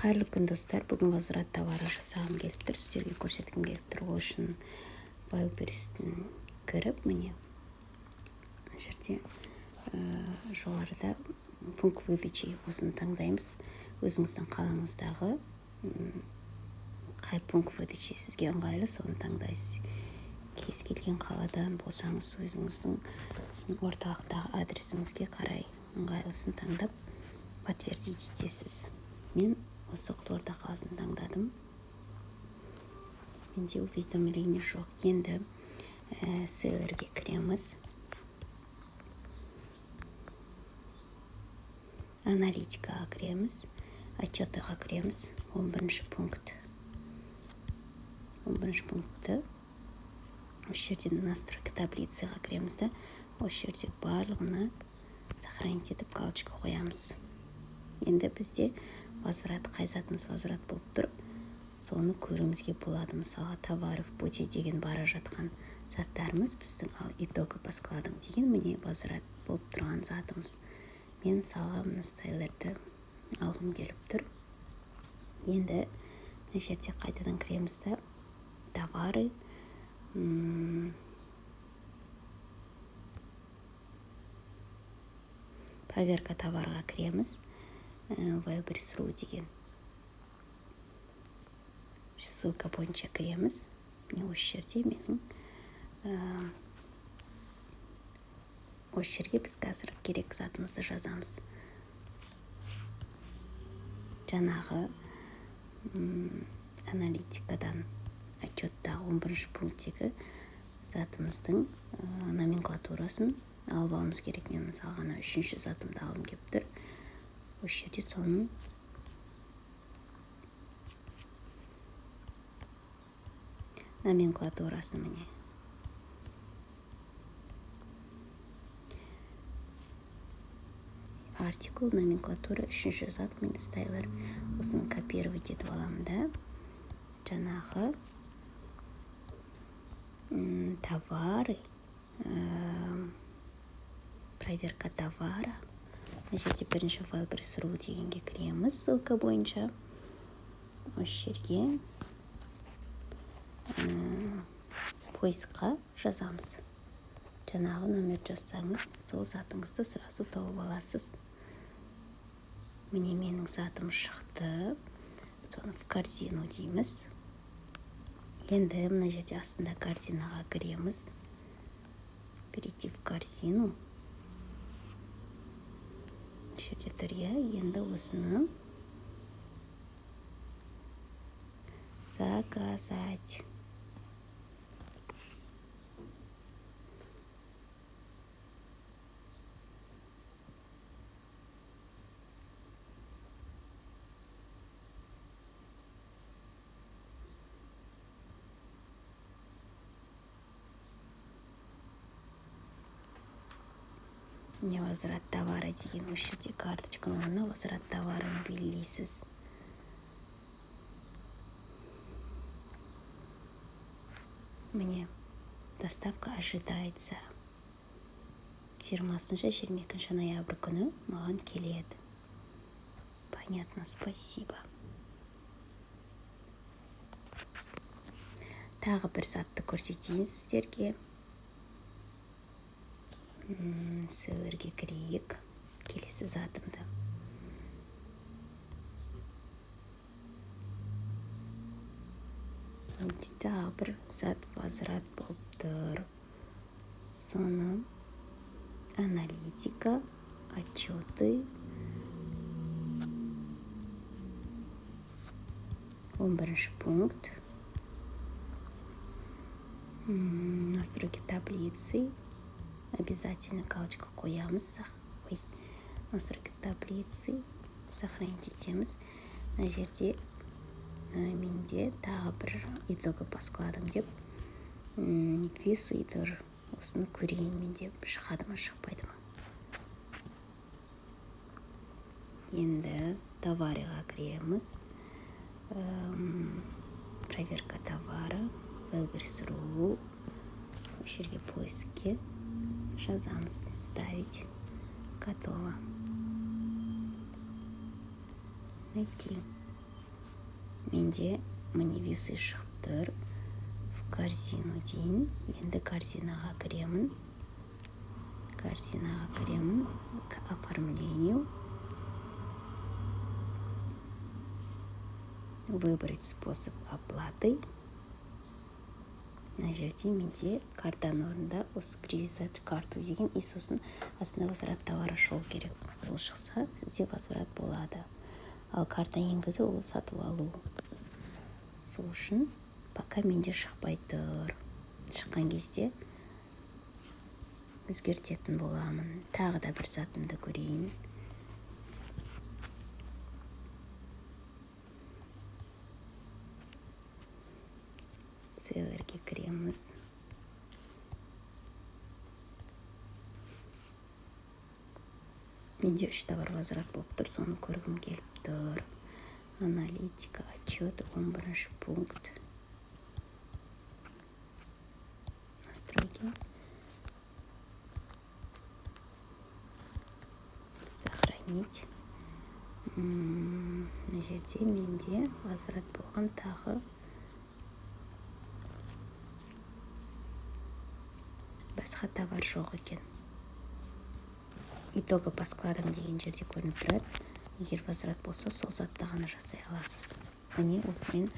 Қайырлы күн достар, бүгін возврат товары жасағым келіп тұр, сіздерге көрсеткім келіп тұр. Ол үшін Wildberries'тен кіріп, міне жерде жоғарыда пункт выдачи осыны таңдаймыз. Өзіңіздің қалаңыздағы қай пункт выдачи сізге ыңғайлы, соны таңдайсыз. Кез келген қаладан болсаңыз, өзіңіздің орталықтағы адресіңізге қарай ыңғайлысын таңдап подтвердить етесіз. Мен осы Қызылорда қаласын таңдадым. Менде уведомление жоқ. Енді селлерге кіреміз. Аналитикаға кіреміз. Отчетыға кіреміз. 11 пункт. 11 пунктты осы жерден настройка таблицаға кіреміз да, осы жерде барлығына сохранить етіп галочка қоямыз. Енді бізде возврат, қай затымыз возврат болып тұр, соны көруімізге болады. Мысалға, товары в пути деген бара жатқан заттарымыз біздің, ал итогі по складам деген міне возврат болып тұрған затымыз. Мен мысалға мына стайлерді алғым келіп тұр. Енді мына жерде қайтадан кіреміз да, товары, проверка товарға кіреміз. Wildberries.ru деген ссылка бойынша кіреміз. Міне осы жерде менің осы жерге біз қазір керек затымызды жазамыз. Жаңағы аналитикадан отчеттағы 11 пункттегі затымыздың номенклатурасын алып алуымыз керек. Мен мысалға 3-ші затымды алым келіп тұр. Осы жерде соның номенклатурасы міне. Артикул, номенклатура, 3-ші зат, мені стайлер. Осыны копировать етіп аламын да. Жаңағы товары, проверка товара. Жерде бірінші Wildberries.ru дегенге кіреміз ссылка бойынша. Осы жерге поискқа жазамыз. Жаңағы номер жазсаңыз, сол затыңызды сразу тауып аласыз. Міне менің затым шықты. Соны в корзину дейміз. Енді мына жерде астында корзинаға кіреміз. Перейти в корзину. Жерде тұр, енді осыны заказать. Не возврат товара деген осы жерде карточканың орнына возврат товарын белгілейсіз. Мне доставка ожидается 20-22 ноябрь күні маған келеді. Понятно, спасибо. Тағы бір затты көрсетейін сіздерге. Селлерге кірейік. Келесі затымды. Тағы бір зат возврат болып тұр. Соны аналитика, отчеты, 11 пункт, настройки таблицы. Обязательно галочка қоямыз. Настройки таблицы сохранить етеміз. Мына жерде менде тағы бір итогі по складам деп весы тұр. Осыны көрейін менде шығады ма, шықпайды ма. Енді товарыға кіреміз. Проверка товара, Wildberries.ru. Осы жерге поиске жазамыз, ставить, готово. Найти. менде міне весы шығып тұр. В корзину дейін. Енді корзинаға кіремін. К оформлению. Выбрать способ оплаты. Мына жерде менде картаның орнында осы привязать карту деген и сосын астына возврат товара шығу керек. Сол шықса, сізде возврат болады. Ал карта енгізу ол сатып алу. Сол үшін пока менде шықпай тұр. Шыққан кезде өзгертетін боламын. Тағы да бір затымды көрейін. Селлерге кіреміз. Менде 3 товар возврат болып тұр, соны көргім келіп тұр. Аналитика, отчет, 11 пункт. Настройки. Сохранить. Мына жерде менде возврат болған тағы басқа товар жоқ екен. Итога по складам деген жерде көрініп тұрады. Егер возврат болса, сол затты ғана жасай аласыз. Міне осымен